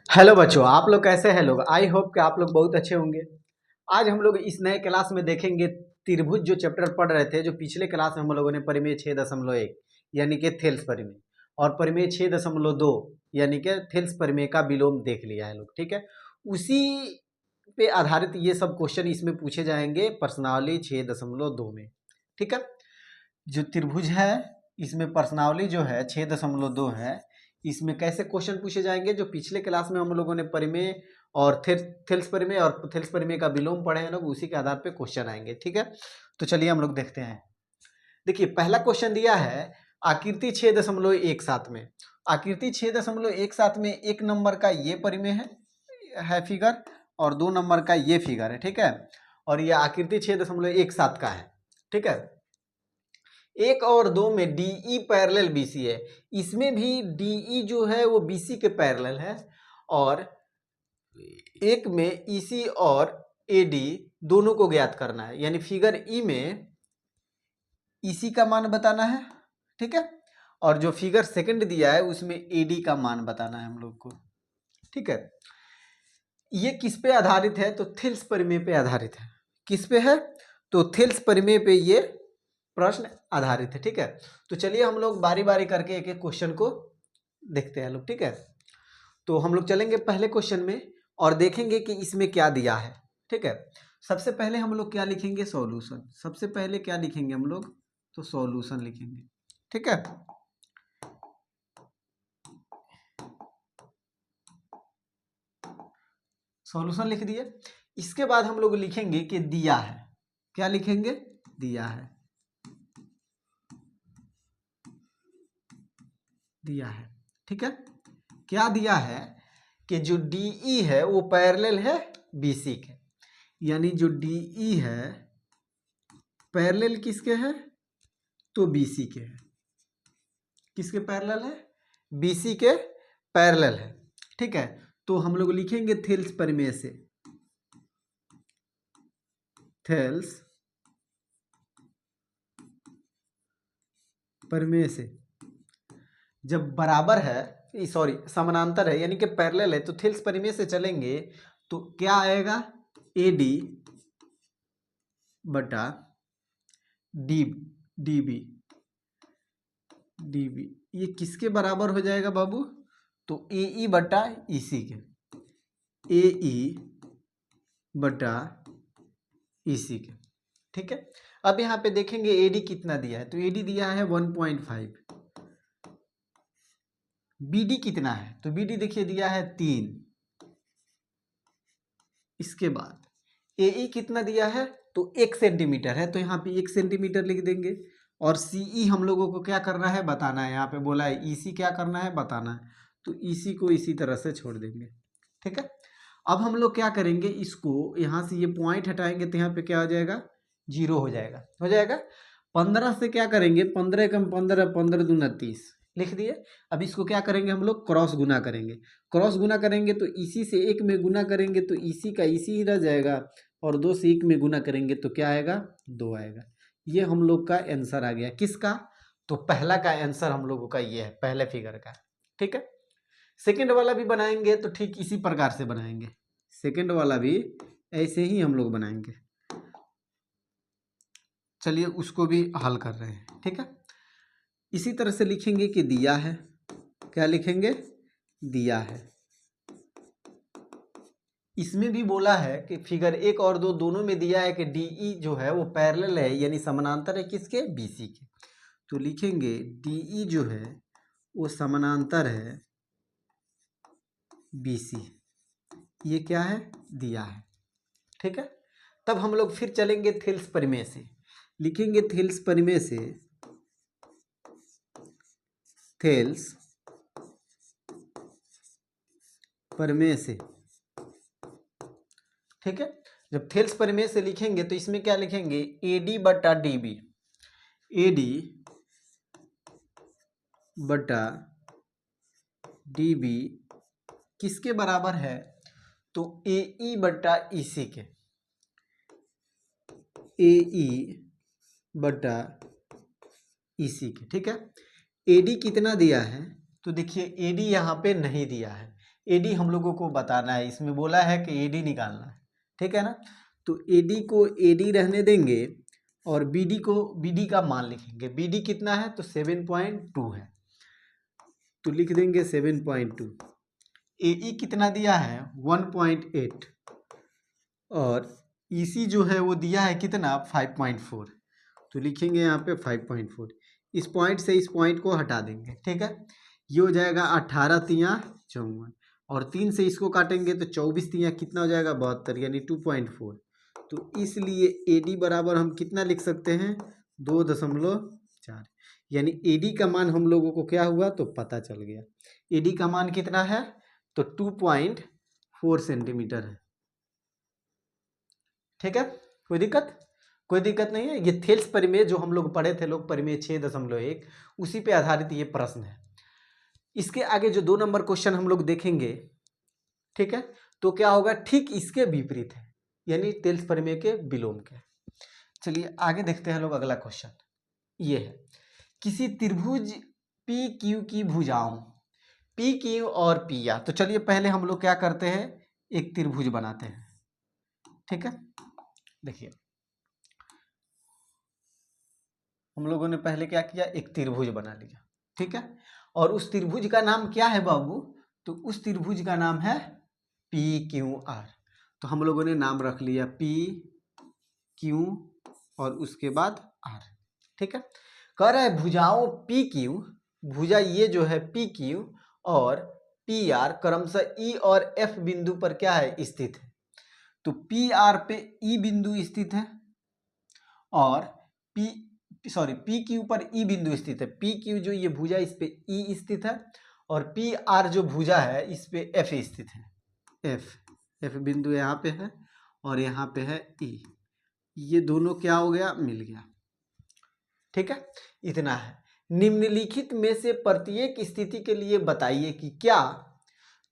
Hello बच्चों, आप लोग कैसे हैं लोग। आई होप कि आप लोग बहुत अच्छे होंगे। आज हम लोग इस नए क्लास में देखेंगे त्रिभुज जो चैप्टर पढ़ रहे थे, जो पिछले क्लास में हम लोगों ने परिमेय 6.1 यानी कि थेल्स परिमेय और परिमेय 6.2 यानी कि थेल्स परिमेय का विलोम देख लिया है लोग। ठीक है, उसी पे आधारित ये सब क्वेश्चन इसमें पूछे जाएंगे प्रश्नावली 6.2 में। ठीक है, जो त्रिभुज है इसमें प्रश्नावली जो है 6.2 है, इसमें कैसे क्वेश्चन पूछे जाएंगे। जो पिछले क्लास में हम लोगों ने परिमेय और थेल्स परिमेय और थेल्स परिमेय का विलोम पढ़े हैं लोग, उसी के आधार पे क्वेश्चन आएंगे। ठीक है, तो चलिए हम लोग देखते हैं। देखिए, पहला क्वेश्चन दिया है आकृति 6.17 में। आकृति 6.17 में एक नंबर का ये परिमेय है फिगर, और 2 नंबर का ये फिगर है। ठीक है, और ये आकृति 6.17 का है। ठीक है, 1 और 2 में DE पैरेलल BC है, इसमें भी DE जो है वो BC के पैरेलल है, और एक में EC और AD दोनों को ज्ञात करना है, यानी फिगर E में EC का मान बताना है। ठीक है, और जो फिगर सेकंड दिया है उसमें AD का मान बताना है हम लोग को। ठीक है, ये किस पे आधारित है? तो थेल्स परिमेय पे आधारित है। किस पे है? तो थेल्स परिमेय पे ये प्रश्न आधारित है। ठीक है, तो चलिए हम लोग बारी बारी करके एक एक क्वेश्चन को देखते हैं लोग। ठीक है, तो हम लोग चलेंगे पहले क्वेश्चन में और देखेंगे कि इसमें क्या दिया है। ठीक है, सबसे पहले हम लोग क्या लिखेंगे? सॉल्यूशन। सबसे पहले क्या लिखेंगे हम लोग? तो सॉल्यूशन लिखेंगे। ठीक है, सॉल्यूशन लिख दिए। इसके बाद हम लोग लिखेंगे कि दिया है। क्या लिखेंगे? दिया है। दिया है। ठीक है, क्या दिया है? कि जो DE है वो पैरेलल है BC के, यानी जो DE है पैरेलल किसके है? तो BC के है। किसके पैरेलल है? BC के पैरेलल है। ठीक है, तो हम लोग लिखेंगे थेल्स परिमेय से। थेल्स परिमेय से जब बराबर है, सॉरी समानांतर है यानी कि पैरेलल है, तो थेल्स परिमेय से चलेंगे तो क्या आएगा? AD बटा DB। ये किसके बराबर हो जाएगा बाबू? तो AE बटा EC के। AE बटा EC के। ठीक है, अब यहाँ पे देखेंगे AD कितना दिया है। तो AD दिया है 1.5। BD कितना है? तो BD देखिए दिया है 3। इसके बाद AE कितना दिया है? तो 1 सेंटीमीटर है, तो यहाँ पे 1 सेंटीमीटर लिख देंगे। और CE हम लोगों को क्या करना है? बताना है। यहाँ पे बोला है EC क्या करना है? बताना है, तो EC को इसी तरह से छोड़ देंगे। ठीक है, अब हम लोग क्या करेंगे? इसको यहाँ से ये पॉइंट हटाएंगे तो यहाँ पे क्या हो जाएगा? 0 हो जाएगा। हो जाएगा। 15 से क्या करेंगे? 15 एकम 15, 15 दूना 30 लिख दिए। अब इसको क्या करेंगे? हम लोग क्रॉस गुना करेंगे। क्रॉस गुना करेंगे तो इसी से 1 में गुना करेंगे तो इसी का इसी ही रह जाएगा, और 2 से 1 में गुना करेंगे तो क्या आएगा? 2 आएगा। ये हम लोग का आंसर आ गया। किसका? तो पहला का आंसर हम लोगों का ये है, पहले फिगर का। ठीक है, सेकंड वाला भी बनाएंगे तो ठीक इसी प्रकार से बनाएंगे। सेकंड वाला भी ऐसे ही हम लोग बनाएंगे। चलिए उसको भी हल कर रहे हैं। ठीक है, इसी तरह से लिखेंगे कि दिया है। क्या लिखेंगे? दिया है। इसमें भी बोला है कि फिगर 1 और 2 दोनों में दिया है कि DE जो है वो पैरेलल है, यानी समानांतर है किसके? BC के। तो लिखेंगे DE जो है वो समानांतर है BC। ये क्या है? दिया है। ठीक है, तब हम लोग फिर चलेंगे थेल्स परिमेय से। लिखेंगे थेल्स परिमेय से। थेल्स परिमेय से। ठीक है, जब थेल्स परिमेय से लिखेंगे तो इसमें क्या लिखेंगे? AD बटा DB। AD बटा DB किसके बराबर है? तो AE बटा EC के। AE बटा EC के। ठीक है, AD कितना दिया है? तो देखिए AD यहाँ पे नहीं दिया है, एडी हम लोगों को बताना है, इसमें बोला है कि एडी निकालना है, ठीक है ना। तो एडी को एडी रहने देंगे और बीडी को बीडी का मान लिखेंगे। बीडी कितना है तो 7.2 है, तो लिख देंगे 7.2। एई कितना दिया है 1.8 और ईसी जो है वो दिया है कितना 5.4, तो लिखेंगे यहाँ पे 5.4। इस पॉइंट से इस पॉइंट को हटा देंगे, ठीक है। ये हो जाएगा 18 तिया 54 और 3 से इसको काटेंगे तो 24 तिया कितना हो जाएगा 72, यानी 2.4। तो इसलिए एडी बराबर हम कितना लिख सकते हैं 2.4, यानी एडी का मान हम लोगों को क्या हुआ तो पता चल गया। एडी का मान कितना है तो 2.4 सेंटीमीटर है, ठीक है। कोई दिक्कत? कोई दिक्कत नहीं है। ये थेल्स परिमेय जो हम लोग पढ़े थे लोग परिमेय 6.1, उसी पे आधारित ये प्रश्न है। इसके आगे जो 2 नंबर क्वेश्चन हम लोग देखेंगे, ठीक है, तो क्या होगा ठीक इसके विपरीत है, यानी थेल्स परिमेय के विलोम के। चलिए आगे देखते हैं लोग। अगला क्वेश्चन ये है, किसी त्रिभुज पी क्यू की भुजाओं पी क्यू और पी आर। तो चलिए पहले हम लोग क्या करते हैं, एक त्रिभुज बनाते हैं, ठीक है। देखिए हम लोगों ने पहले क्या किया, एक त्रिभुज बना लिया, ठीक है। और उस त्रिभुज का नाम क्या है बाबू, तो उस त्रिभुज का नाम है पी क्यू आर। तो हम लोगों ने नाम रख लिया पी क्यू और उसके बाद आर, ठीक है। कह रहा है भुजाओं पी क्यू, भुजा ये जो है पी क्यू और पी आर क्रमशः ई और एफ बिंदु पर क्या है स्थित है। तो पी आर पे ई बिंदु स्थित है और पी क्यू पर ई बिंदु स्थित है। पी क्यू जो ये भुजा इस पे ई स्थित है और पी आर जो भुजा है इस पे एफ स्थित है। एफ बिंदु यहाँ पे है और यहाँ पे है ई, ये दोनों क्या हो गया मिल गया, ठीक है। इतना है। निम्नलिखित में से प्रत्येक स्थिति के लिए बताइए कि क्या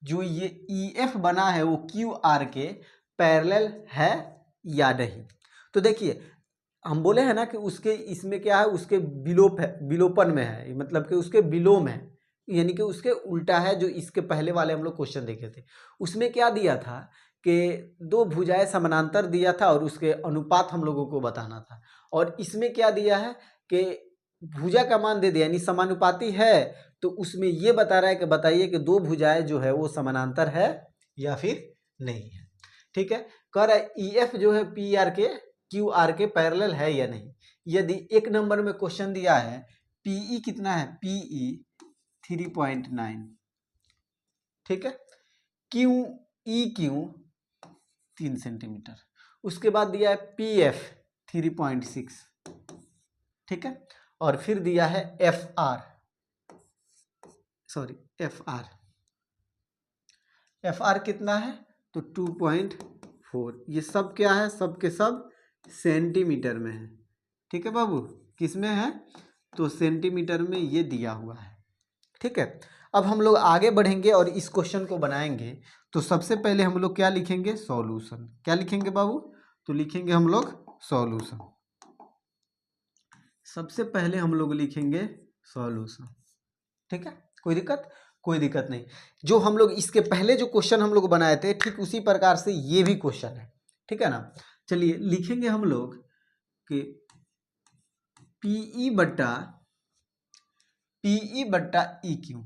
जो ये ई एफ बना है वो क्यू आर के पैरेलल है या नहीं। तो देखिए हम बोले हैं ना कि उसके इसमें क्या है, उसके विलोप है, विलोपन में है, मतलब कि उसके विलोम है, यानी कि उसके उल्टा है। जो इसके पहले वाले हम लोग क्वेश्चन देखे थे उसमें क्या दिया था कि 2 भुजाएं समानांतर दिया था और उसके अनुपात हम लोगों को बताना था। और इसमें क्या दिया है कि भुजा का मान दे दिया, यानी समानुपाती है, तो उसमें ये बता रहा है कि बताइए कि 2 भुजाएं जो है वो समानांतर है या फिर नहीं है, ठीक है। कह रहा है ई एफ जो है पी आर के क्यू आर के पैरेलल है या नहीं। यदि 1 नंबर में क्वेश्चन दिया है पीई कितना है, पीई 3.9, ठीक है। Q E Q 3 centimetre. उसके बाद दिया है पी एफ 3.6, ठीक है। और फिर दिया है एफ आर कितना है तो 2.4। ये सब क्या है, सब के सब सेंटीमीटर में है, ठीक है बाबू। किस में है तो सेंटीमीटर में ये दिया हुआ है, ठीक है। अब हम लोग आगे बढ़ेंगे और इस क्वेश्चन को बनाएंगे। तो सबसे पहले हम लोग क्या लिखेंगे, सॉल्यूशन। क्या लिखेंगे बाबू, तो लिखेंगे हम लोग सॉल्यूशन। सबसे पहले हम लोग लिखेंगे सॉल्यूशन, ठीक है। कोई दिक्कत? कोई दिक्कत नहीं। जो हम लोग इसके पहले जो क्वेश्चन हम लोग बनाए थे ठीक उसी प्रकार से ये भी क्वेश्चन है, ठीक है ना। चलिए लिखेंगे हम लोग कि पीई बट्टा ई क्यू,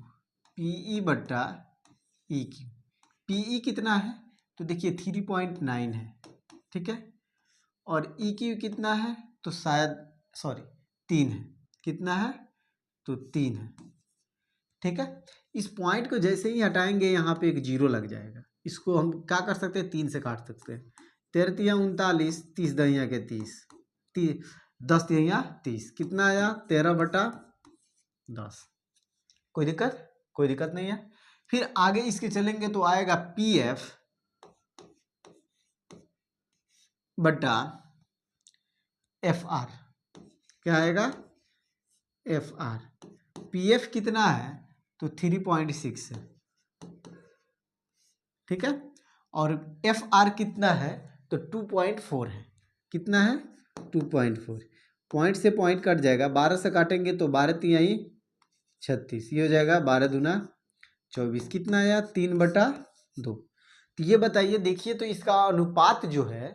पीई बट्टा ई क्यू। पीई कितना है तो देखिए 3.9 है, ठीक है। और ई क्यू कितना है तो शायद 3 है। कितना है तो 3 है, ठीक है। इस पॉइंट को जैसे ही हटाएंगे यहाँ पे एक जीरो लग जाएगा। इसको हम क्या कर सकते हैं, 3 से काट सकते हैं। 13 तिया 39, 30 दहिया के 30, 10 तिया 30, कितना आया 13/10। कोई दिक्कत? कोई दिक्कत नहीं है। फिर आगे इसके चलेंगे तो आएगा पी एफ बटा एफ आर। क्या आएगा एफ आर। पी एफ कितना है तो 3.6 है, ठीक है। और एफ आर कितना है तो 2.4 है। कितना है 2.4। पॉइंट से पॉइंट कट जाएगा, 12 से काटेंगे तो 12 तिहाई 36, ये हो जाएगा 12 दूना 24 कितना आया 3/2। तो ये बताइए, देखिए तो इसका अनुपात जो है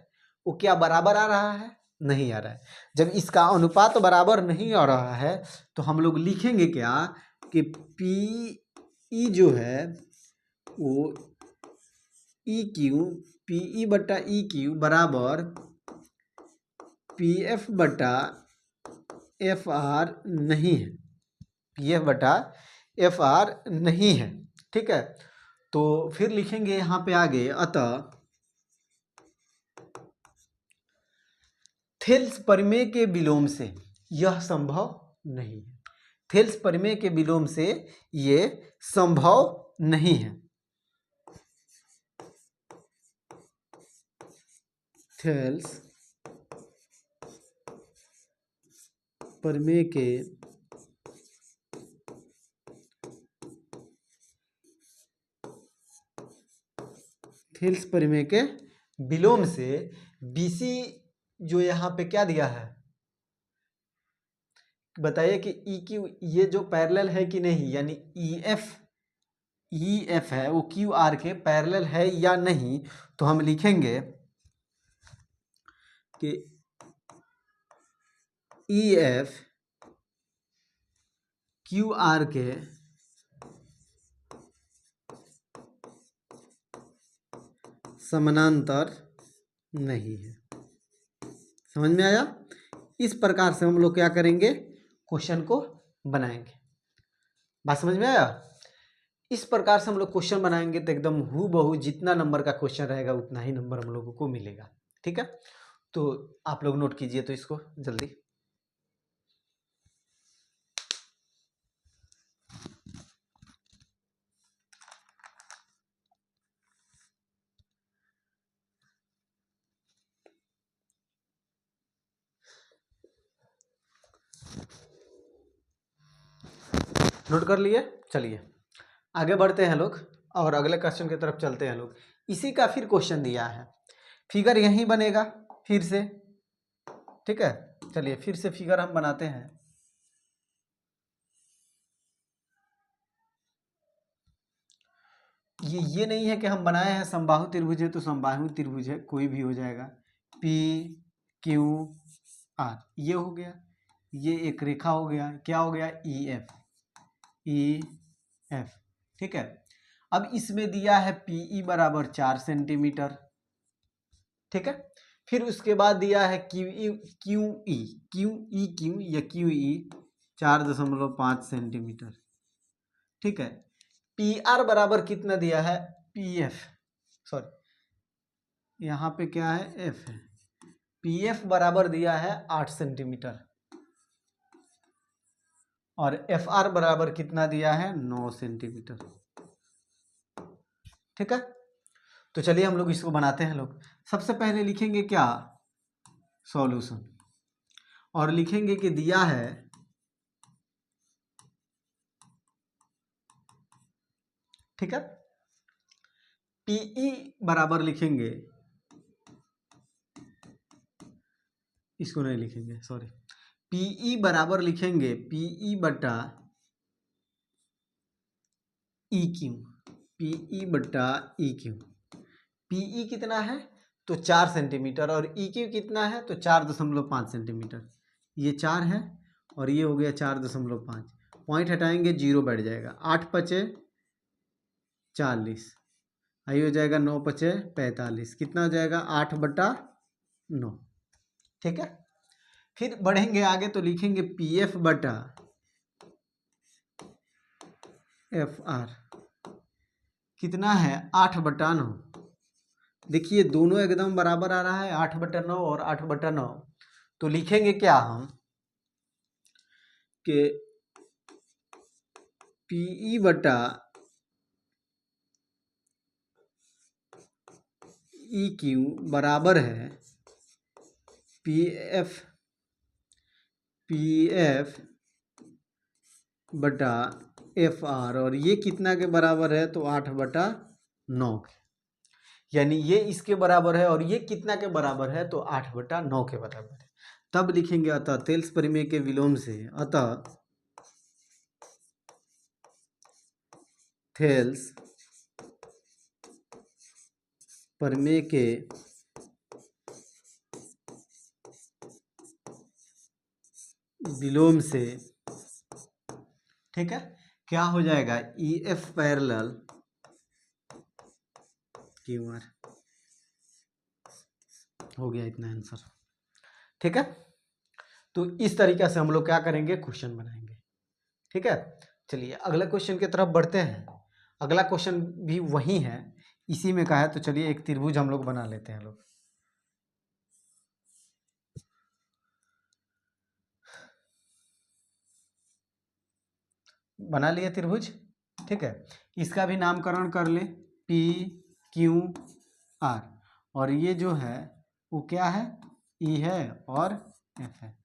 वो क्या बराबर आ रहा है? नहीं आ रहा है। जब इसका अनुपात बराबर नहीं आ रहा है तो हम लोग लिखेंगे क्या कि पी ई जो है वो ई क्यू पी ई बटा ई क्यू बराबर पी एफ बटा एफ आर नहीं है। पी एफ बटा एफ आर नहीं है। ठीक है, तो फिर लिखेंगे यहाँ पे आगे, अतः थेल्स प्रमेय के विलोम से यह संभव नहीं है। थेल्स प्रमेय के विलोम से ये संभव नहीं है। थेल्स प्रमेय के थेल्स प्रमेय के विलोम से बीसी जो यहाँ पे क्या दिया है बताइए कि ई क्यू ये जो पैरेलल है कि नहीं, यानी ई एफ है वो क्यू आर के पैरेलल है या नहीं। तो हम लिखेंगे कि ई एफ क्यू आर के समानांतर नहीं है। समझ में आया? इस प्रकार से हम लोग क्या करेंगे, क्वेश्चन को बनाएंगे। बात समझ में आया? इस प्रकार से हम लोग क्वेश्चन बनाएंगे तो एकदम हूबहू जितना नंबर का क्वेश्चन रहेगा उतना ही नंबर हम लोगों को मिलेगा। ठीक है, तो आप लोग नोट कीजिए तो इसको जल्दी। नोट कर लिए? चलिए आगे बढ़ते हैं लोग और अगले क्वेश्चन की तरफ चलते हैं लोग। इसी का फिर क्वेश्चन दिया है, फिगर यहीं बनेगा फिर से। ठीक है, चलिए फिर से फिगर हम बनाते हैं। ये नहीं है कि हम बनाए हैं समबाहु त्रिभुज है तो समबाहु त्रिभुज है, कोई भी हो जाएगा। पी क्यू आर ये हो गया, ये एक रेखा हो गया, क्या हो गया ई एफ। ठीक है, अब इसमें दिया है पीई बराबर 4 सेंटीमीटर। ठीक है, फिर उसके बाद दिया है क्यू ई या क्यू ई 4.5 सेंटीमीटर। ठीक है, पी आर बराबर कितना दिया है, पी एफ सॉरी यहाँ पे क्या है एफ है, पी एफ बराबर दिया है 8 सेंटीमीटर और एफ आर बराबर कितना दिया है 9 सेंटीमीटर। ठीक है, तो चलिए हम लोग इसको बनाते हैं लोग। सबसे पहले लिखेंगे क्या, सॉल्यूशन, और लिखेंगे कि दिया है ठीक है, पीई बराबर लिखेंगे, इसको नहीं लिखेंगे सॉरी, पीई बराबर लिखेंगे पीई बटा ई क्यू, पीई बटा ई क्यू। पीई कितना है तो 4 सेंटीमीटर और ई क्यू कितना है तो 4.5 सेंटीमीटर। ये 4 है और ये हो गया 4.5, पॉइंट हटाएंगे 0 बैठ जाएगा। 8 पचे 40, आई हो जाएगा 9 पचे 45, कितना हो जाएगा 8/9। ठीक है, फिर बढ़ेंगे आगे तो लिखेंगे पी एफ बटा एफ आर कितना है 8/9। देखिए दोनों एकदम बराबर आ रहा है, 8/9 और 8/9। तो लिखेंगे क्या हम कि पीई बटा ई क्यू बराबर है पी एफ बटा एफ आर, और ये कितना के बराबर है तो 8/9 के, यानी ये इसके बराबर है और ये कितना के बराबर है तो 8/9 के बराबर है। तब लिखेंगे अतः थेल्स प्रमेय के विलोम से, अतः थेल्स प्रमेय के विलोम से, ठीक है, क्या हो जाएगा, E F parallel Q R, हो गया इतना आंसर। ठीक है, तो इस तरीके से हम लोग क्या करेंगे, क्वेश्चन बनाएंगे। ठीक है, चलिए अगले क्वेश्चन की तरफ बढ़ते हैं। अगला क्वेश्चन भी वही है, इसी में का है, तो चलिए एक त्रिभुज हम लोग बना लेते हैं लोग। बना लिए त्रिभुज, ठीक है, इसका भी नामकरण कर ले, पी क्यू आर, और ये जो है वो क्या है, ई है और एफ है।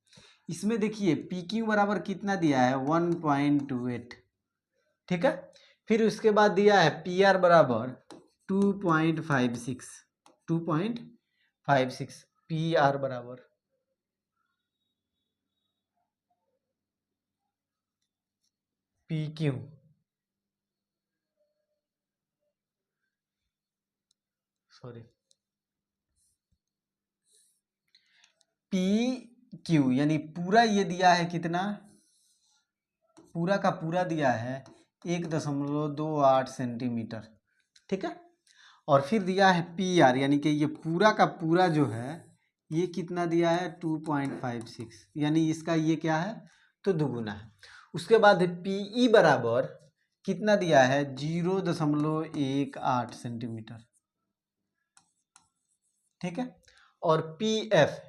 इसमें देखिए पी क्यू बराबर कितना दिया है, 1.28, ठीक है। फिर उसके बाद दिया है पी आर बराबर 2.56, 2.56 पी आर बराबर, P Q, sorry, P Q यानी पूरा ये दिया है कितना, पूरा का पूरा दिया है 1.28 सेंटीमीटर, ठीक है। और फिर दिया है पी आर यानी कि ये पूरा का पूरा जो है ये कितना दिया है 2.56, यानी इसका ये क्या है, तो दुगुना है। उसके बाद पी ई बराबर कितना दिया है, 0.18 सेंटीमीटर, ठीक है। और पी एफ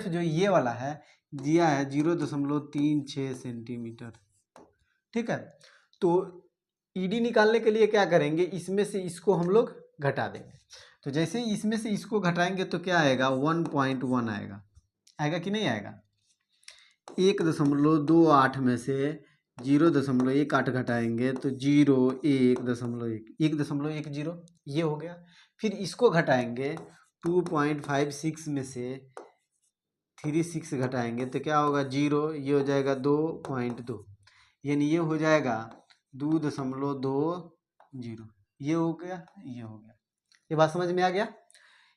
जो ये वाला है दिया है 0.36 सेंटीमीटर, ठीक है। तो ईडी निकालने के लिए क्या करेंगे, इसमें से इसको हम लोग घटा देंगे। तो जैसे ही इसमें से इसको घटाएंगे तो क्या आएगा, 1.1 आएगा, आएगा कि नहीं आएगा। 1.28 में से 0.18 घटाएंगे तो 1.10, ये हो गया। फिर इसको घटाएंगे 2.56 में से 36 घटाएंगे तो क्या होगा, 0, ये हो जाएगा 2.2, यानी ये हो जाएगा 2.20, ये हो गया, ये हो गया। ये बात समझ में आ गया,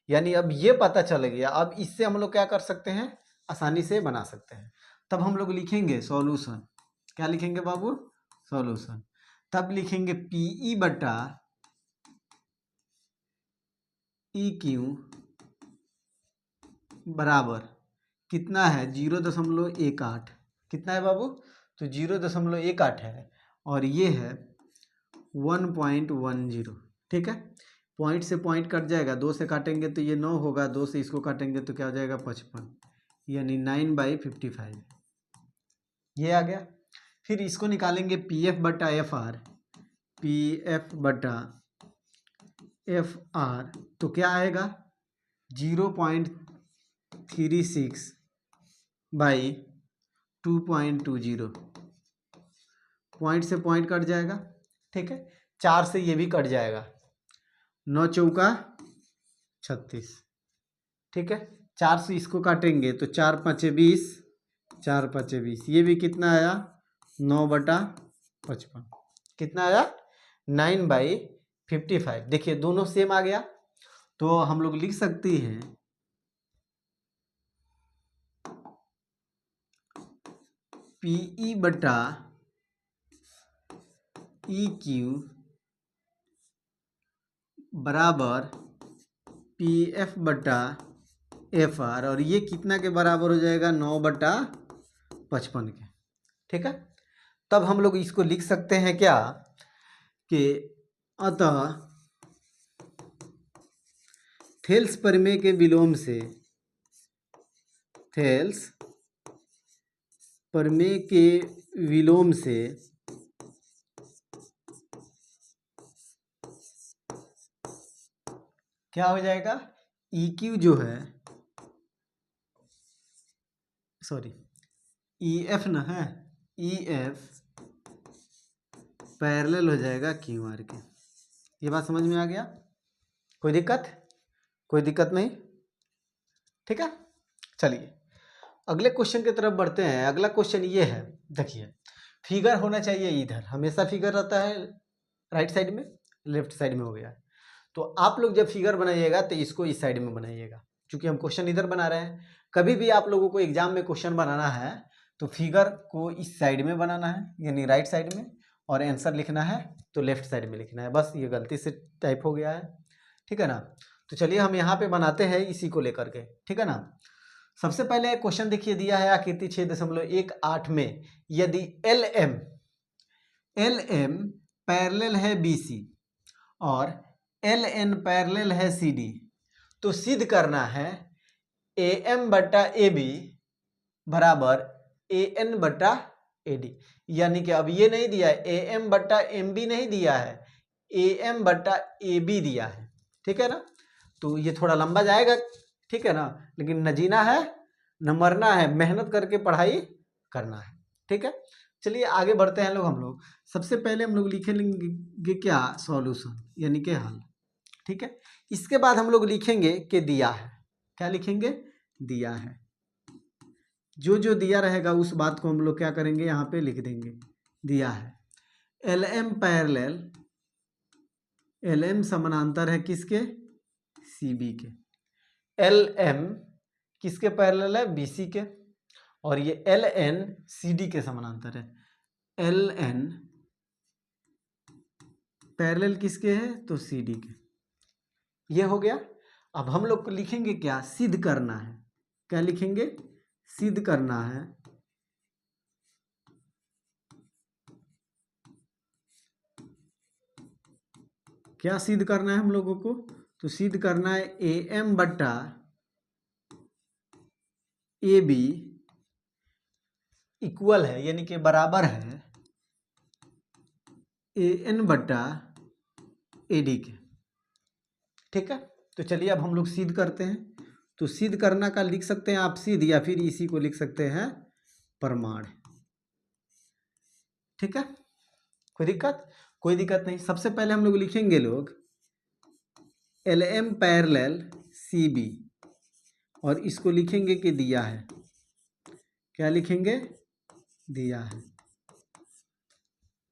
यानी अब ये पता चल गया। अब इससे हम लोग क्या कर सकते हैं, आसानी से बना सकते हैं। तब हम लोग लिखेंगे सॉल्यूशन, क्या लिखेंगे बाबू, सॉल्यूशन। तब लिखेंगे पीई बटा ई क्यू बराबर कितना है, 0.18, कितना है बाबू, तो 0.18 है, और ये है 1.10, ठीक है। पॉइंट से पॉइंट कट जाएगा, 2 से काटेंगे तो ये 9 होगा, 2 से इसको काटेंगे तो क्या हो जाएगा, 55, यानी 9/55, ये आ गया। फिर इसको निकालेंगे पी एफ बटा एफ आर, पी एफ बटा एफ आर, तो क्या आएगा, 0.36 बाई 2.20, पॉइंट से पॉइंट कट जाएगा, ठीक है। 4 से ये भी कट जाएगा, 9 चौका 36, ठीक है। 4 से इसको काटेंगे तो 4 5 20, 4 5 20, ये भी कितना आया, 9/55, कितना आया, 9/55। देखिए दोनों सेम आ गया, तो हम लोग लिख सकते हैं पीई बटा ई क्यू बराबर पी एफ बटा एफ आर, और ये कितना के बराबर हो जाएगा, 9/55 के, ठीक है। तब हम लोग इसको लिख सकते हैं क्या, कि अतः थेल्स प्रमेय के विलोम से, थेल्स प्रमेय के विलोम से क्या हो जाएगा, ई क्यू जो है, सॉरी ई एफ ना है, ई एफ पैरेलल हो जाएगा क्यू आर के। ये बात समझ में आ गया, कोई दिक्कत, कोई दिक्कत नहीं, ठीक है। चलिए अगले क्वेश्चन की तरफ बढ़ते हैं। अगला क्वेश्चन ये है, देखिए फिगर होना चाहिए इधर, हमेशा फिगर रहता है राइट साइड में, लेफ्ट साइड में हो गया है। तो आप लोग जब फिगर बनाइएगा तो इसको इस साइड में बनाइएगा, क्योंकि हम क्वेश्चन इधर बना रहे हैं। कभी भी आप लोगों को एग्जाम में क्वेश्चन बनाना है तो फिगर को इस साइड में बनाना है, यानी राइट साइड में, और आंसर लिखना है तो लेफ्ट साइड में लिखना है। बस ये गलती से टाइप हो गया है, ठीक है ना। तो चलिए हम यहाँ पे बनाते हैं इसी को लेकर के, ठीक है ना। सबसे पहले क्वेश्चन देखिए, दिया है आकृति 6.18 में यदि एल एम पैरेलल है BC और LN पैरेलल है CD, तो सिद्ध करना है AM बटा AB बराबर AN बटा AD। यानी कि अब ये नहीं दिया है, AM बटा MB नहीं दिया है, AM बटा AB दिया है, ठीक है ना। तो ये थोड़ा लंबा जाएगा, ठीक है ना, लेकिन न जीना है न मरना है, मेहनत करके पढ़ाई करना है, ठीक है। चलिए आगे बढ़ते हैं हम लोग। सबसे पहले हम लोग लिखेंगे क्या, सॉल्यूशन यानी कि हल, ठीक है। इसके बाद हम लोग लिखेंगे कि दिया है, क्या लिखेंगे, दिया है। जो जो दिया रहेगा उस बात को हम लोग क्या करेंगे, यहाँ पे लिख देंगे, दिया है। LM पैरेलल, LM समानांतर है किसके, CB के। LM किसके पैरेलल है, BC के, और ये LN CD के समानांतर है। LN पैरेलल किसके है, तो CD के। ये हो गया। अब हम लोग को लिखेंगे क्या, सिद्ध करना है। क्या लिखेंगे, सिद्ध करना है क्या सिद्ध करना है हम लोगों को, तो सिद्ध करना है AM बटा AB इक्वल है, यानी कि बराबर है AN बटा AD के, ठीक है। तो चलिए अब हम लोग सिद्ध करते हैं। तो सिद्ध करना का लिख सकते हैं आप सिद्ध, या फिर इसी को लिख सकते हैं प्रमाण, ठीक है। कोई दिक्कत, कोई दिक्कत नहीं। सबसे पहले हम लोग लिखेंगे लोग LM पैरेलल CB, और इसको लिखेंगे कि दिया है। क्या लिखेंगे, दिया है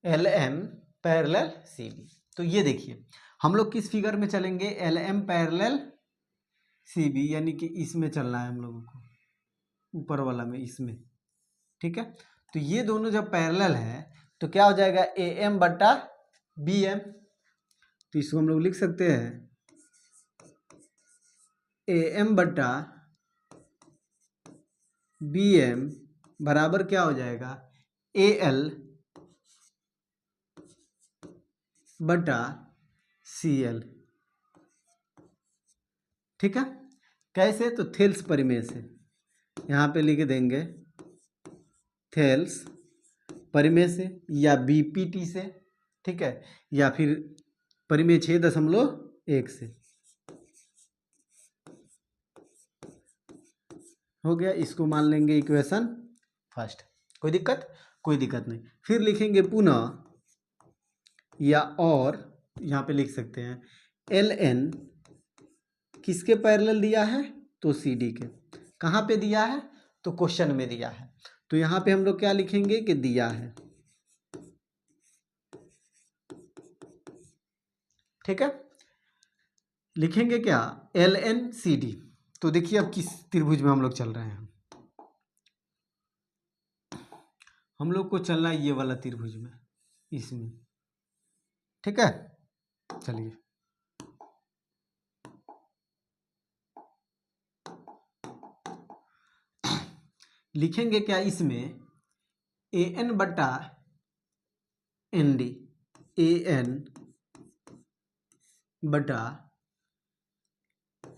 LM पैरेलल CB। तो ये देखिए हम लोग किस फिगर में चलेंगे, LM पैरेलल CB, यानी कि इसमें चलना है हम लोगों को, ऊपर वाला में, इसमें, ठीक है। तो ये दोनों जब पैरेलल है तो क्या हो जाएगा, AM बटा BM। तो इसको हम लोग लिख सकते हैं AM बटा BM बराबर क्या हो जाएगा, AL बटा CL, ठीक है। कैसे, तो थेल्स परिमेय से, यहाँ पे लिख देंगे थेल्स परिमेय से, या BPT से, ठीक है, या फिर परिमेय 6.1 से। हो गया, इसको मान लेंगे इक्वेशन फर्स्ट। कोई दिक्कत, कोई दिक्कत नहीं। फिर लिखेंगे पुनः, या और यहाँ पे लिख सकते हैं LN किसके पैरेलल दिया है, तो CD के। कहाँ पे दिया है, तो क्वेश्चन में दिया है। तो यहाँ पे हम लोग क्या लिखेंगे कि दिया है, ठीक है। लिखेंगे क्या, LN CD। तो देखिए अब किस त्रिभुज में हम लोग चल रहे हैं, हम लोग को चलना है ये वाला त्रिभुज में, इसमें, ठीक है। चलिए लिखेंगे क्या, इसमें AN बटा ND, AN बटा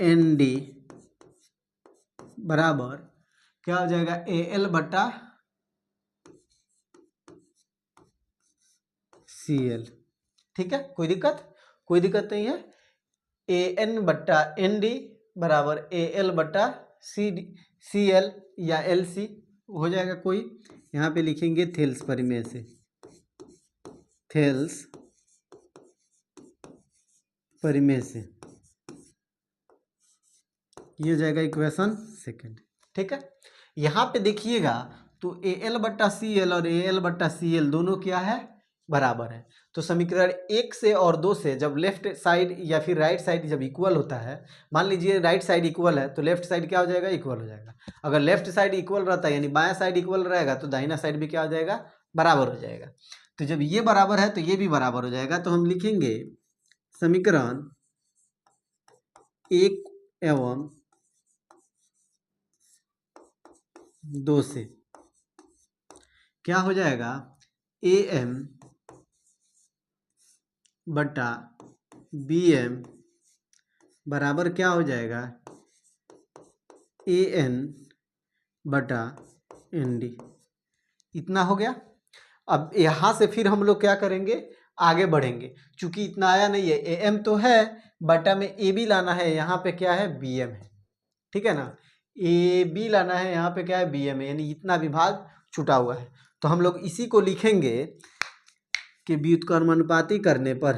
ND बराबर क्या हो जाएगा, AL बटा CL, ठीक है। कोई दिक्कत, कोई दिक्कत नहीं है। AN बटा ND बराबर AL बटा CL या LC हो जाएगा कोई। यहाँ पे लिखेंगे थेल्स परिमेय से, थेल्स परिमेय से, ये हो जाएगा इक्वेशन सेकंड, ठीक है। यहाँ पे देखिएगा तो AL बटा CL और AL बटा CL दोनों क्या है, बराबर है। तो समीकरण 1 से और 2 से जब लेफ्ट साइड या फिर राइट साइड जब इक्वल होता है, मान लीजिए राइट साइड इक्वल है तो लेफ्ट साइड क्या हो जाएगा, इक्वल हो जाएगा। अगर लेफ्ट साइड इक्वल रहता है यानी बायां साइड इक्वल रहेगा तो दाहिना साइड भी क्या हो जाएगा, बराबर हो जाएगा। तो जब ये बराबर है तो ये भी बराबर हो जाएगा। तो हम लिखेंगे समीकरण 1 एवं 2 से क्या हो जाएगा, ए एम बटा बी एम बराबर क्या हो जाएगा, ए एन बटा एन डी। इतना हो गया। अब यहाँ से फिर हम लोग क्या करेंगे, आगे बढ़ेंगे। चूंकि इतना आया नहीं है, ए एम तो है, बटा में ए बी लाना है, यहाँ पे क्या है, बी एम है, ठीक है ना। ए बी लाना है, यहाँ पे क्या है, बी एम है, यानी इतना विभाग छुटा हुआ है। तो हम लोग इसी को लिखेंगे कि व्युत्क्रमानुपाती करने पर,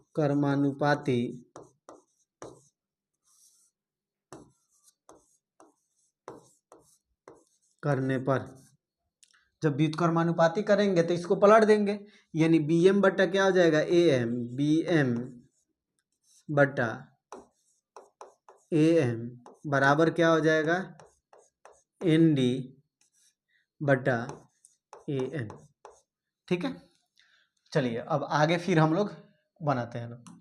व्युत्क्रमानुपाती करने पर, जब व्युत्क्रमानुपाती करेंगे तो इसको पलट देंगे, यानी बी एम बटा क्या हो जाएगा, ए एम, बी एम बटा ए एम बराबर क्या हो जाएगा, एन डी बटा ए एन। ठीक है, चलिए अब आगे फिर हम लोग बनाते हैं लोग।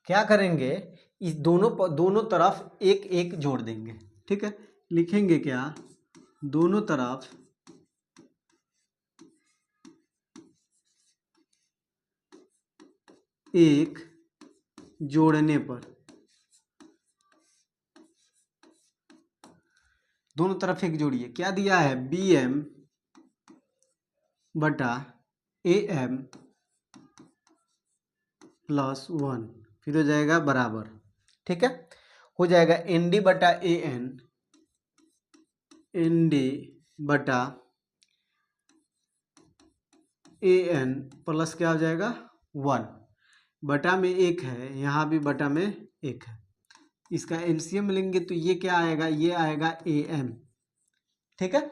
क्या करेंगे, इस दोनों तरफ एक एक जोड़ देंगे। ठीक है, लिखेंगे क्या, दोनों तरफ एक जोड़ने पर, दोनों तरफ एक जोड़िए। क्या दिया है, बी एम बटा ए एम प्लस 1, फिर हो जाएगा बराबर। ठीक है, हो जाएगा एन डी बटा ए एन, एन डी बटा ए एन प्लस क्या हो जाएगा 1, बटा में एक है, यहाँ भी बटा में एक है। इसका एलसीएम लेंगे तो ये क्या आएगा, ये आएगा ए एम। ठीक है,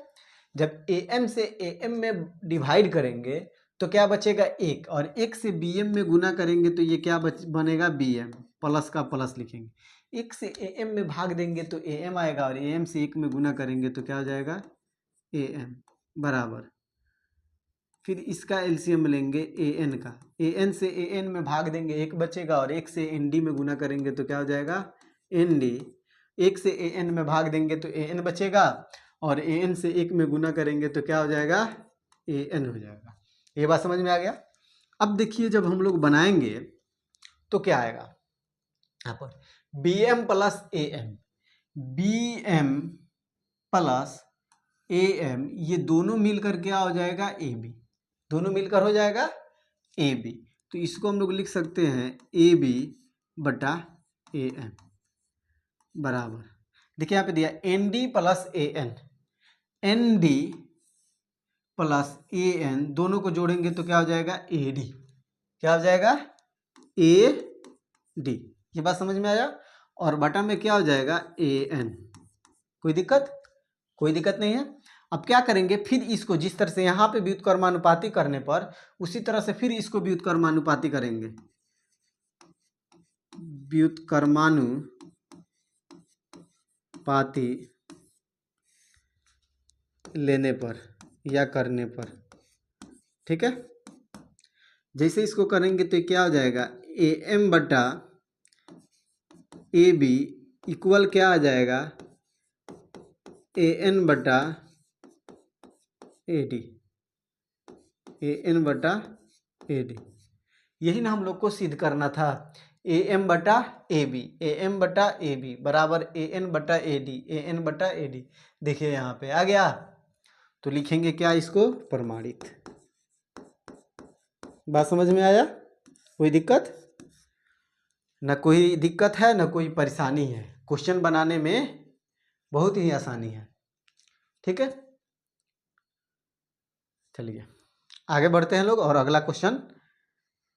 जब ए एम से ए एम में डिवाइड करेंगे तो क्या बचेगा, एक, और एक से बी एम में गुना करेंगे तो ये क्या बनेगा, बी एम, प्लस का प्लस लिखेंगे। एक से ए एम में भाग देंगे तो ए एम आएगा, और ए एम से एक में गुना करेंगे तो क्या हो जाएगा, ए एम बराबर। फिर इसका एलसीएम लेंगे ए एन का, ए एन से ए एन में भाग देंगे, एक बचेगा, और एक से एन डी में गुना करेंगे तो क्या हो जाएगा, एन डी। एक से ए एन में भाग देंगे तो ए एन बचेगा, और ए एन से एक में गुना करेंगे तो क्या हो जाएगा, ए एन हो जाएगा। ये बात समझ में आ गया। अब देखिए जब हम लोग बनाएंगे तो क्या आएगा, यहाँ पर B M plus A M, B M plus A M, ये दोनों मिलकर क्या हो जाएगा, ए बी, दोनों मिलकर हो जाएगा ए बी। तो इसको हम लोग लिख सकते हैं ए बी बटा ए एम बराबर, देखिए यहाँ पे दिया N D plus A N, N D plus A N, दोनों को जोड़ेंगे तो क्या हो जाएगा, ए डी, क्या हो जाएगा, ए डी। ये बात समझ में आया। और बटा में क्या हो जाएगा, ए एन। कोई दिक्कत, कोई दिक्कत नहीं है। अब क्या करेंगे, फिर इसको जिस तरह से यहाँ पे व्युत्क्रमानुपाती करने पर, उसी तरह से फिर इसको व्युत्क्रमानुपाती करेंगे। व्युत्क्रमानुपाती लेने पर या करने पर, ठीक है, जैसे इसको करेंगे तो क्या हो जाएगा, ए एम बटा ए बी इक्वल क्या आ जाएगा, ए एन बटा ए डी, ए एन बटा ए डी। यही ना हम लोग को सिद्ध करना था, ए एम बटा ए बी, ए एम बटा ए बी बराबर ए एन बटा ए डी, ए एन बटा ए डी। देखिए यहाँ पे आ गया, तो लिखेंगे क्या इसको, प्रमाणित। बात समझ में आया, कोई दिक्कत, न कोई दिक्कत है न कोई परेशानी है, क्वेश्चन बनाने में बहुत ही आसानी है। ठीक है, चलिए आगे बढ़ते हैं लोग और अगला क्वेश्चन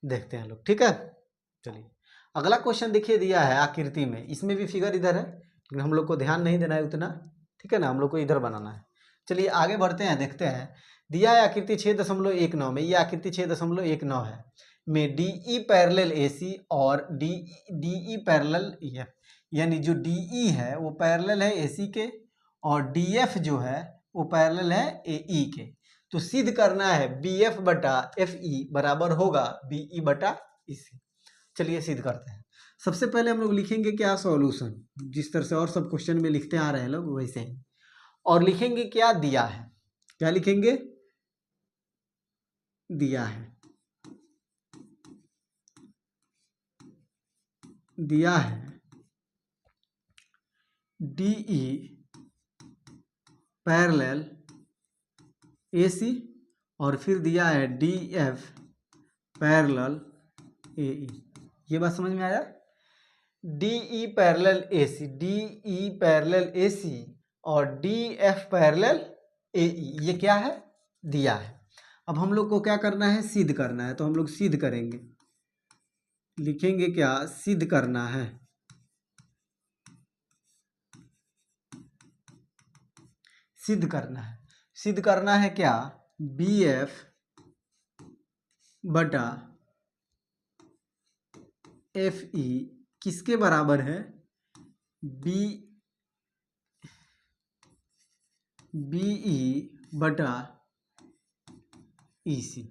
देखते हैं लोग, ठीक है। चलिए अगला क्वेश्चन देखिए, दिया है आकृति में, इसमें भी फिगर इधर है लेकिन हम लोग को ध्यान नहीं देना है उतना, ठीक है ना, हम लोग को इधर बनाना है। चलिए आगे बढ़ते हैं, देखते हैं। दिया है आकृति 6.19 में, ये आकृति 6.19 है में D E parallel A C और D E parallel E F, यानी जो डी ई है वो पैरेलल है ए सी के और डी एफ जो है वो पैरेलल है ए ई के। तो सिद्ध करना है बी एफ बटा एफ ई बराबर होगा बी ई बटा ई सी। चलिए सिद्ध करते हैं। सबसे पहले हम लोग लिखेंगे क्या, सॉल्यूशन, जिस तरह से और सब क्वेश्चन में लिखते आ रहे हैं लोग वैसे ही, और लिखेंगे क्या, दिया है। क्या लिखेंगे, दिया है, दिया है D E parallel A C और फिर दिया है D F parallel A E. ये बात समझ में आया, D E parallel A C, D E parallel A C और D F parallel A E, ये क्या है, दिया है। अब हम लोग को क्या करना है, सिद्ध करना है, तो हम लोग सिद्ध करेंगे, लिखेंगे क्या, सिद्ध करना है, सिद्ध करना है। सिद्ध करना है क्या, बी एफ बटा एफ ई किसके बराबर है, बी ई बटा ई सी।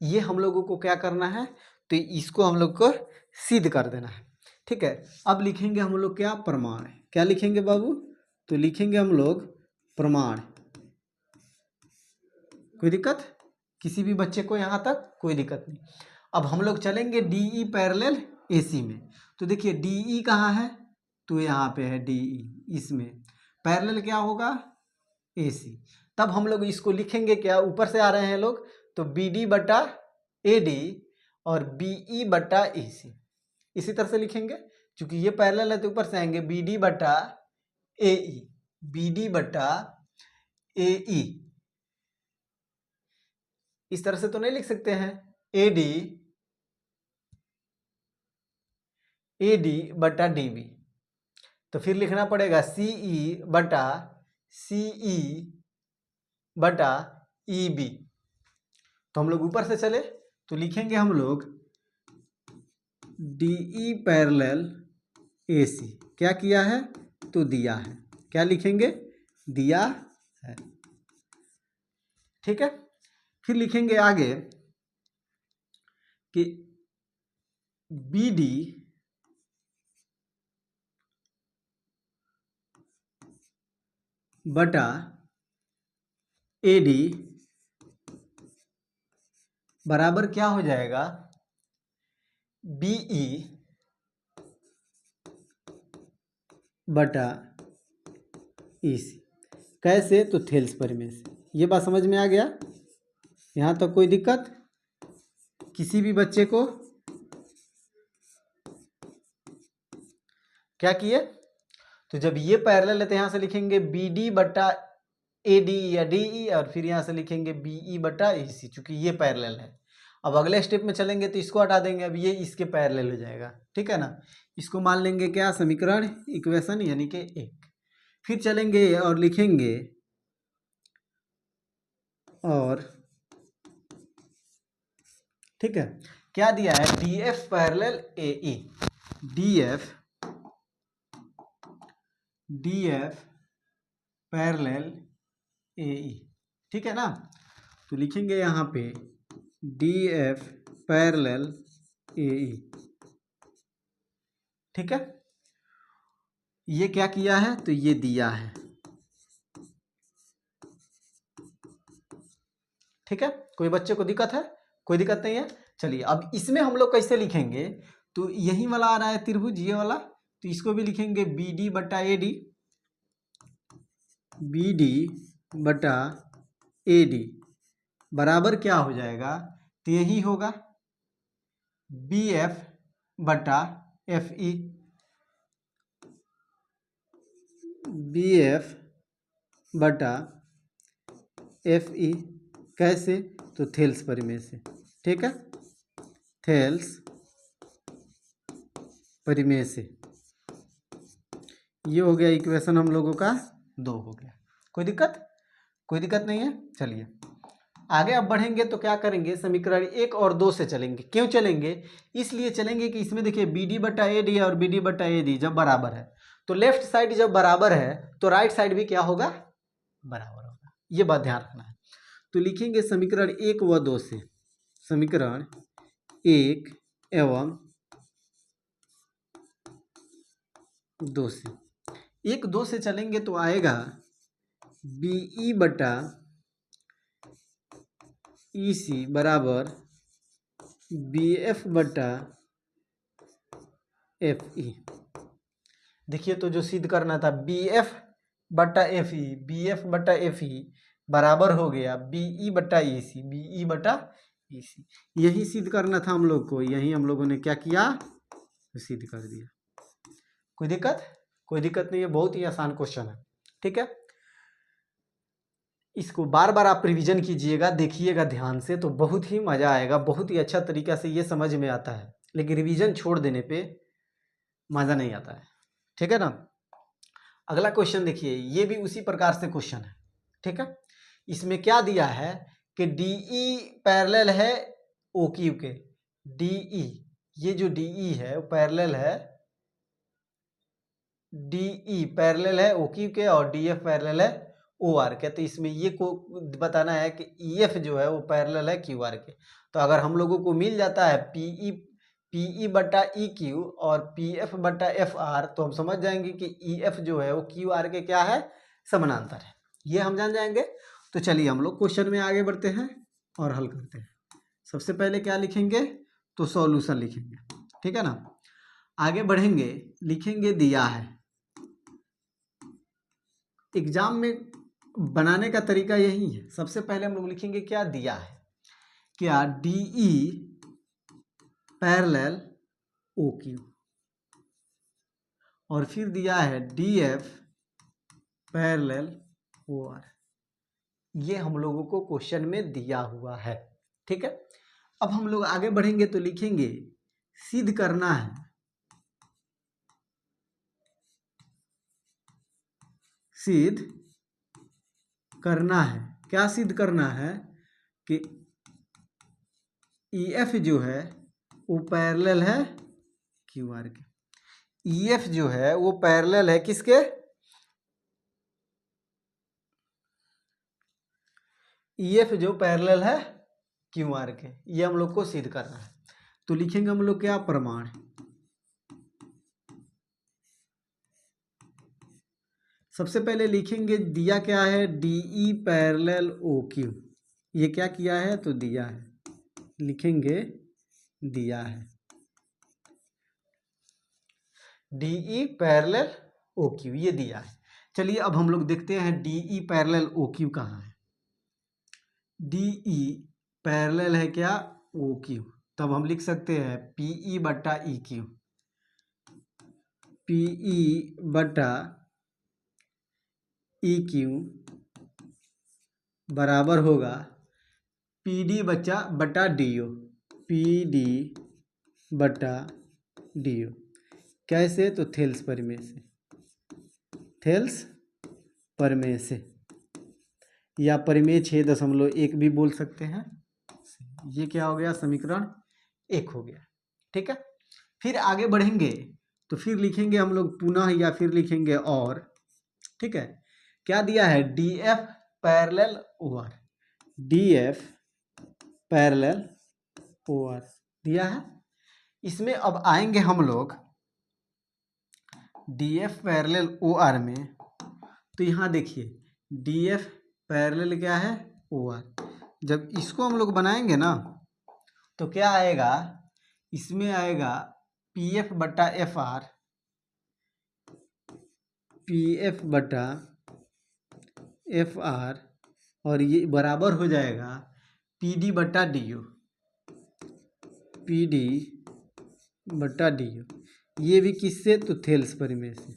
ये हम लोगों को क्या करना है, तो इसको हम लोग को सिद्ध कर देना है, ठीक है। अब लिखेंगे हम लोग क्या, प्रमाण। क्या लिखेंगे बाबू, तो लिखेंगे हम लोग प्रमाण। कोई दिक्कत, किसी भी बच्चे को यहाँ तक कोई दिक्कत नहीं। अब हम लोग चलेंगे डी ई पैरेलल ए सी में, तो देखिए डी ई कहाँ है, तो यहाँ पे है डी ई, इसमें पैरेलल क्या होगा, ए सी। तब हम लोग इसको लिखेंगे क्या, ऊपर से आ रहे हैं लोग, तो बी डी बटा ए डी और बी ई बटा ए सी, इसी तरह से लिखेंगे। क्योंकि ये पैरेलल है तो ऊपर से आएंगे बी डी बटा ए ई, बी डी बटा ए ई। इस तरह से तो नहीं लिख सकते हैं, ए डी बटा डी बी, तो फिर लिखना पड़ेगा सी ई बटा सी ई बटा ई बी। तो हम लोग ऊपर से चले तो लिखेंगे हम लोग डी ई पैरेलल ए सी, क्या किया है, तो दिया है। क्या लिखेंगे, दिया है, ठीक है। फिर लिखेंगे आगे कि बी डी बटा ए डी बराबर क्या हो जाएगा, बी ई बटा ई सी। कैसे, तो थेल्स परिमेय से। ये बात समझ में आ गया, यहाँ तक कोई दिक्कत किसी भी बच्चे को। क्या किए, तो जब ये पैरेलल है तो यहाँ से लिखेंगे बी डी बटा ए डी या डी ई और फिर यहाँ से लिखेंगे बी ई बटा ए सी, चूंकि ये पैरेलल है। अब अगले स्टेप में चलेंगे तो इसको हटा देंगे, अब ये इसके पैरेलल हो जाएगा, ठीक है ना। इसको मान लेंगे क्या, समीकरण, इक्वेशन, यानी कि एक। फिर चलेंगे और लिखेंगे और, ठीक है, क्या दिया है, D F parallel A E, D F parallel A E, ठीक है ना। तो लिखेंगे यहाँ पे D F parallel A E, ठीक है। ये क्या किया है, तो ये दिया है, ठीक है। कोई बच्चे को दिक्कत है, कोई दिक्कत नहीं है। चलिए अब इसमें हम लोग कैसे लिखेंगे, तो यही वाला आ रहा है त्रिभुज, ये वाला, तो इसको भी लिखेंगे बी डी बटा ए डी, बी डी बटा ए डी बराबर क्या हो जाएगा, तो यही होगा बी एफ बटा एफ ई, बी एफ बटा एफ ई। कैसे, तो थेल्स परिमेय से, ठीक है, थेल्स परिमेय से। ये हो गया इक्वेशन हम लोगों का 2 हो गया। कोई दिक्कत नहीं है। चलिए आगे अब बढ़ेंगे तो क्या करेंगे, समीकरण 1 और 2 से चलेंगे। क्यों चलेंगे? इसलिए चलेंगे कि इसमें देखिए बी डी बटा ए डी और बी डी बटा ए डी जब बराबर है तो लेफ्ट साइड जब बराबर है तो राइट साइड भी क्या होगा, बराबर होगा। ये बात ध्यान रखना है। तो लिखेंगे समीकरण 1 व 2 से, समीकरण 1 एवं 2 से। 1 2 से चलेंगे तो आएगा बी ई बटा ई सी बराबर बी एफ बटा एफ ई। देखिए तो जो सिद्ध करना था बी एफ बटा एफ ई, बी एफ बटा एफ ई बराबर हो गया बी ई बटा ई सी, बी ई बटा ई सी। यही सिद्ध करना था हम लोग को, यही हम लोगों ने क्या किया, सिद्ध कर दिया। कोई दिक्कत नहीं है। बहुत ही आसान क्वेश्चन है, ठीक है। इसको बार बार आप रिवीजन कीजिएगा, देखिएगा ध्यान से, तो बहुत ही मज़ा आएगा। बहुत ही अच्छा तरीका से ये समझ में आता है, लेकिन रिवीजन छोड़ देने पे मज़ा नहीं आता है, ठीक है ना। अगला क्वेश्चन देखिए, ये भी उसी प्रकार से क्वेश्चन है, ठीक है। इसमें क्या दिया है कि डी ई पैरेलल है ओ क्यू के। डी ई, ये जो डी ई है वो पैरेलल है, डी ई पैरेलल है ओ क्यू के और डी एफ पैरेलल है ओ आर के। तो इसमें ये को बताना है कि ई एफ जो है वो पैरेलल है क्यू आर के। तो अगर हम लोगों को मिल जाता है पी ई बटा ई क्यू और पी एफ बटा एफ आर, तो हम समझ जाएंगे कि ई एफ जो है वो क्यू आर के क्या है, समानांतर है। ये हम जान जाएंगे। तो चलिए हम लोग क्वेश्चन में आगे बढ़ते हैं और हल करते हैं। सबसे पहले क्या लिखेंगे, तो सॉल्यूशन लिखेंगे, ठीक है ना। आगे बढ़ेंगे, लिखेंगे दिया है। एग्जाम में बनाने का तरीका यही है। सबसे पहले हम लोग लिखेंगे क्या, दिया है, क्या D E parallel O Q, और फिर दिया है D F parallel O R. ये हम लोगों को क्वेश्चन में दिया हुआ है, ठीक है। अब हम लोग आगे बढ़ेंगे तो लिखेंगे सिद्ध करना है, सिद्ध करना है। क्या सिद्ध करना है कि ई एफ जो है वो पैरेलल है क्यू आर के। ई एफ जो है वो पैरेलल है किसके, ई एफ जो पैरेलल है क्यू आर के। ये हम लोग को सिद्ध करना है। तो लिखेंगे हम लोग क्या, प्रमाण। सबसे पहले लिखेंगे दिया क्या है, D E parallel O Q. ये क्या किया है, तो दिया है, लिखेंगे दिया है D E parallel O Q, ये दिया है। चलिए अब हम लोग देखते हैं D E parallel O Q कहाँ है। डी ई पैरेलल है क्या, ओ क्यू। तब हम लिख सकते हैं पी ई बटा ई क्यू, पी ई बटा ई क्यू बराबर होगा पी डी बटा डी ओ, पी डी बटा डी ओ। कैसे, तो थेल्स परिमेय से, थेल्स परिमेय से, या परिमेय 6.1 भी बोल सकते हैं। ये क्या हो गया, समीकरण 1 हो गया, ठीक है। फिर आगे बढ़ेंगे तो फिर लिखेंगे हम लोग पुनः, या फिर लिखेंगे और, ठीक है। क्या दिया है, D F parallel O R, D F parallel O R दिया है। इसमें अब आएंगे हम लोग D F parallel O R में। तो यहाँ देखिए डी एफ पैरेलल क्या है, ओ आर। जब इसको हम लोग बनाएंगे ना तो क्या आएगा, इसमें आएगा पी एफ बटा एफ आर, पी एफ बटा एफ आर, और ये बराबर हो जाएगा पी डी बटा डी ओ, पी डी बटा डी ओ। ये भी किससे, तो थेल्स परिमेय से,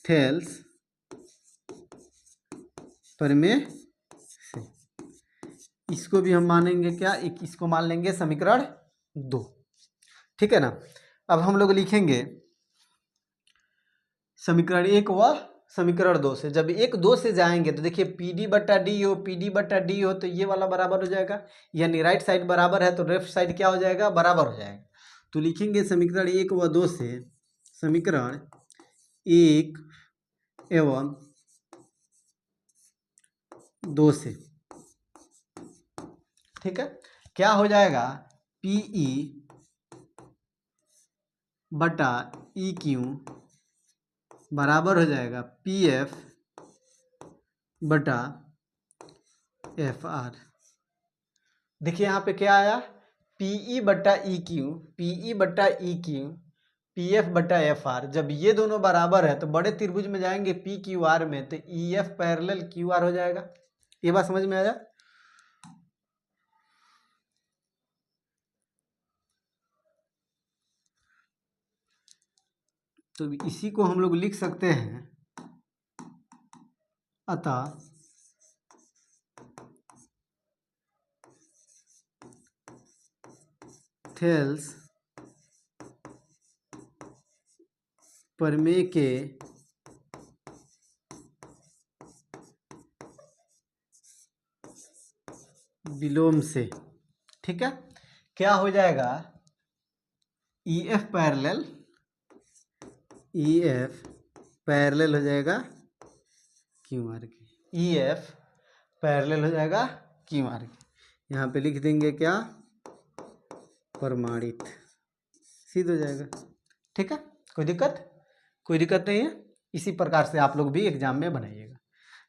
थेल्स परिमेय से। इसको भी हम मानेंगे क्या, एक इसको मान लेंगे समीकरण 2। ठीक है ना। अब हम लोग लिखेंगे समीकरण 1 व समीकरण 2 से। जब 1 2 से जाएंगे तो देखिए PD/D हो तो ये वाला बराबर हो जाएगा, यानी राइट साइड बराबर है तो लेफ्ट साइड क्या हो जाएगा, बराबर हो जाएगा। तो लिखेंगे समीकरण 1 व 2 से, समीकरण 1 एवं 2 से। ठीक है, क्या हो जाएगा, PE/EQ बराबर हो जाएगा PF/FR। देखिए यहाँ पे क्या आया, PE/EQ, PE/EQ, PF/FR। जब ये दोनों बराबर है तो बड़े त्रिभुज में जाएंगे PQR में तो EF पैरेलल QR हो जाएगा। ये बात समझ में आया। तो इसी को हम लोग लिख सकते हैं, अतः थेल्स प्रमेय के विलोम से। ठीक है, क्या हो जाएगा, EF पैरेलल हो जाएगा QR के, EF पैरेलल हो जाएगा QR के। यहाँ पे लिख देंगे क्या, प्रमाणित, सिद्ध हो जाएगा। ठीक है, कोई दिक्कत नहीं है। इसी प्रकार से आप लोग भी एग्जाम में बनाइएगा।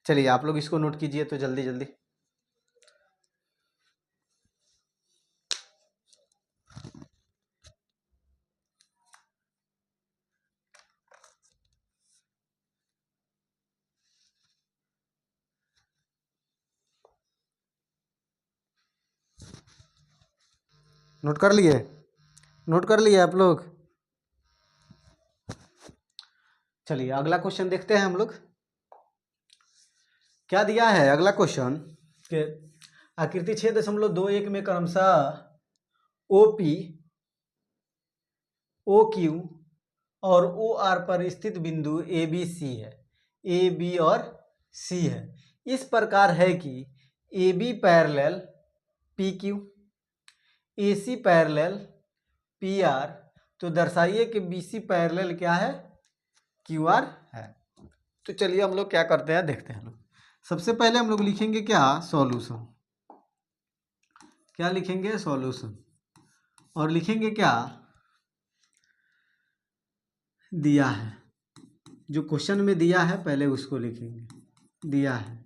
चलिए आप लोग इसको नोट कीजिए तो जल्दी जल्दी। नोट कर लिए आप लोग। चलिए अगला क्वेश्चन देखते हैं हम लोग। क्या दिया है अगला क्वेश्चन के, आकृति 6.21 में क्रमशः OP, OQ और OR पर स्थित बिंदु ABC है, AB और C है। इस प्रकार है कि AB parallel PQ, AC parallel PR, तो दर्शाइए कि BC पैरेलल क्या है, QR है। तो चलिए हम लोग क्या करते हैं देखते हैं। सबसे पहले हम लोग लिखेंगे क्या, सॉल्यूशन। क्या लिखेंगे, सॉल्यूशन। और लिखेंगे क्या, दिया है, जो क्वेश्चन में दिया है पहले उसको लिखेंगे। दिया है,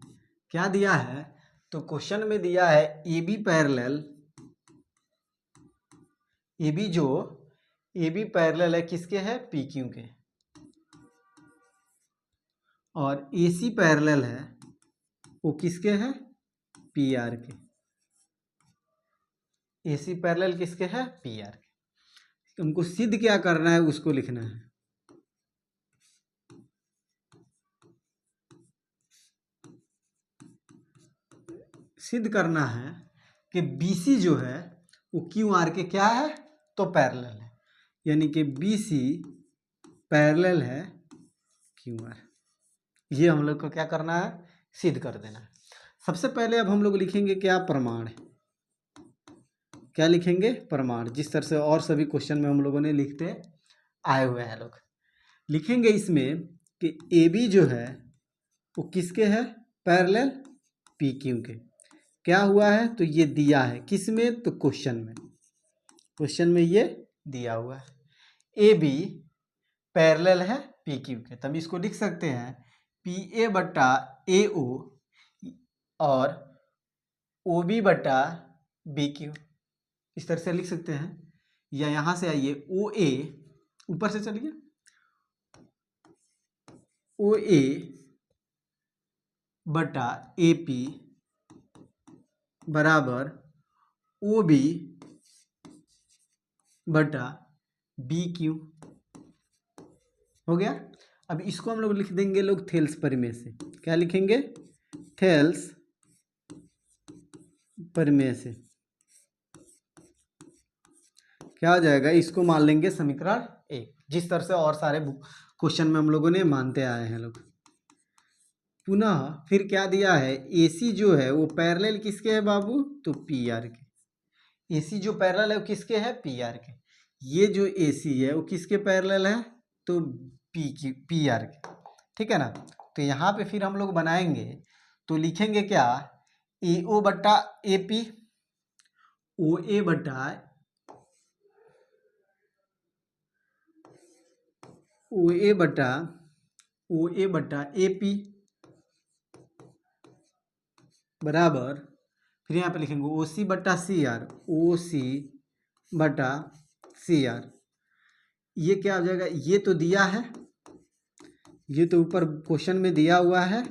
क्या दिया है, तो क्वेश्चन में दिया है AB पैरेलल, AB पैरेलल है किसके है, PQ के। और AC पैरेलल है वो किसके है, PR के। AC पैरेलल किसके है, PR के। हमको सिद्ध क्या करना है उसको लिखना है। सिद्ध करना है कि BC जो है वो QR के क्या है, तो पैरेलल है, यानी कि BC पैरेलल है QR। ये हम लोग को क्या करना है, सिद्ध कर देना है। सबसे पहले अब हम लोग लिखेंगे क्या, प्रमाण। क्या लिखेंगे, प्रमाण। जिस तरह से और सभी क्वेश्चन में हम लोगों ने लिखते आए हुए हैं लोग। लिखेंगे इसमें कि AB जो है वो किसके है, पैरेलल PQ के। क्या हुआ है, तो ये दिया है किस में, तो क्वेश्चन में ये दिया हुआ है। AB पैरेलल है PQ के, तब इसको लिख सकते हैं PA/AO और OB/BQ। इस तरह से लिख सकते हैं। या यहाँ से आइए, OA, ऊपर से चलिए, OA/AP बराबर OB/BQ हो गया। अब इसको हम लोग लिख देंगे लोग थेल्स प्रमेय से। क्या लिखेंगे, थेल्स प्रमेय से। क्या हो जाएगा, इसको मान लेंगे समीकरण 1, जिस तरह से और सारे क्वेश्चन में हम लोगों ने मानते आए हैं लोग। पुनः फिर क्या दिया है, AC जो है वो पैरेलल किसके है बाबू, तो PR के। AC जो पैरेलल है वो किसके है, PR के। ये जो AC है वो किसके पैरेलल है, तो PR के, ठीक है ना। तो यहाँ पे फिर हम लोग बनाएंगे तो लिखेंगे क्या, AO बट्टा AP, OA बट्टा OA बट्टा AP बराबर, फिर यहाँ पे लिखेंगे OC बट्टा CR, OC बटा CR। ये क्या हो जाएगा, ये तो दिया है, ये तो ऊपर क्वेश्चन में दिया हुआ है,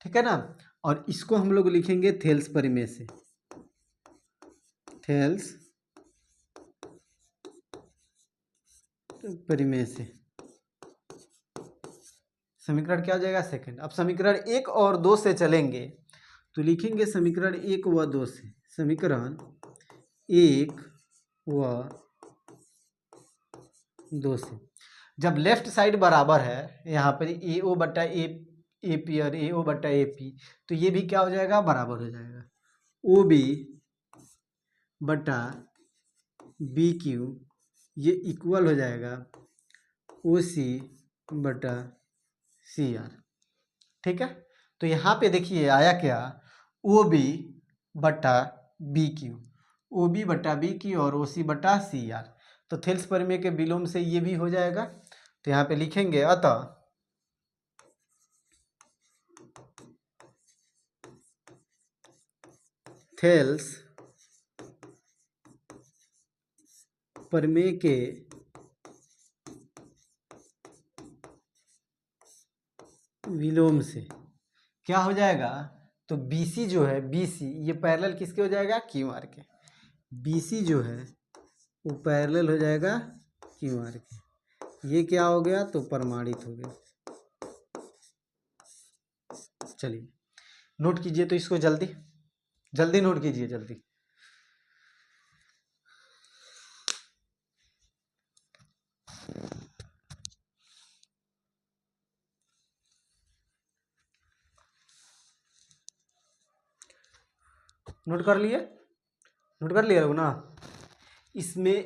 ठीक है ना। और इसको हम लोग लिखेंगे थेल्स परिमेय से, थेल्स परिमेय से। समीकरण क्या हो जाएगा, सेकंड। अब समीकरण 1 और 2 से चलेंगे तो लिखेंगे समीकरण 1 व 2 से, समीकरण 1 व 2 से। जब लेफ्ट साइड बराबर है यहाँ पर AO बट्टा AP और AO बट्टा AP, तो ये भी क्या हो जाएगा, बराबर हो जाएगा। OB बट्टा BQ ये इक्वल हो जाएगा OC बटा CR, ठीक है। तो यहाँ पे देखिए आया क्या, OB बटा BQ, OB बटा BQ और OC बटा CR। तो थेल्स परिमेय के विलोम से ये भी हो जाएगा। तो यहाँ पे लिखेंगे अतः थेल्स परिमेय के विलोम से क्या हो जाएगा, तो BC जो है, BC ये पैरेलल किसके हो जाएगा, QR के। BC जो है वो पैरेलल हो जाएगा QR के। ये क्या हो गया, तो प्रमाणित हो गया। चलिए नोट कीजिए तो इसको जल्दी जल्दी नोट कीजिए, जल्दी। नोट कर लिए, नोट कर लिए लोग ना। इसमें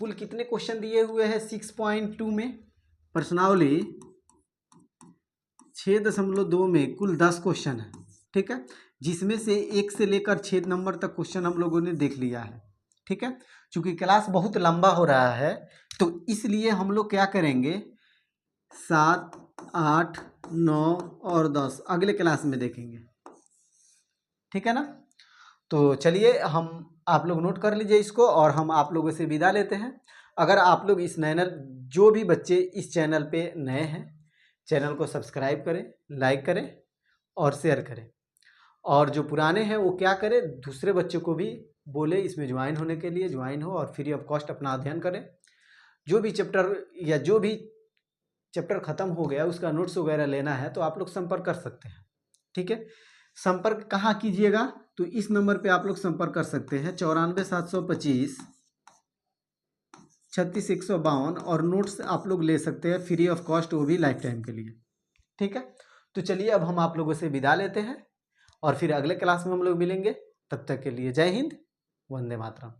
कुल कितने क्वेश्चन दिए हुए हैं 6.2 में, प्रश्नावली 6.2 में कुल 10 क्वेश्चन है, ठीक है। जिसमें से 1 से लेकर 6 नंबर तक क्वेश्चन हम लोगों ने देख लिया है, ठीक है। चूंकि क्लास बहुत लंबा हो रहा है तो इसलिए हम लोग क्या करेंगे, 7, 8, 9 और 10 अगले क्लास में देखेंगे, ठीक है ना। तो चलिए हम आप लोग नोट कर लीजिए इसको और हम आप लोगों से विदा लेते हैं। अगर आप लोग इस नए जो भी बच्चे इस चैनल पे नए हैं, चैनल को सब्सक्राइब करें, लाइक करें और शेयर करें। और जो पुराने हैं वो क्या करें, दूसरे बच्चों को भी बोले इसमें ज्वाइन होने के लिए, ज्वाइन हो और फ्री ऑफ कॉस्ट अपना अध्ययन करें। जो भी चैप्टर या जो भी चैप्टर ख़त्म हो गया उसका नोट्स वगैरह लेना है तो आप लोग संपर्क कर सकते हैं, ठीक है। संपर्क कहाँ कीजिएगा, तो इस नंबर पे आप लोग संपर्क कर सकते हैं 94 725 36 152 और नोट्स आप लोग ले सकते हैं फ्री ऑफ कॉस्ट, वो भी लाइफ टाइम के लिए, ठीक है। तो चलिए अब हम आप लोगों से विदा लेते हैं और फिर अगले क्लास में हम लोग मिलेंगे। तब तक के लिए जय हिंद, वंदे मातरम।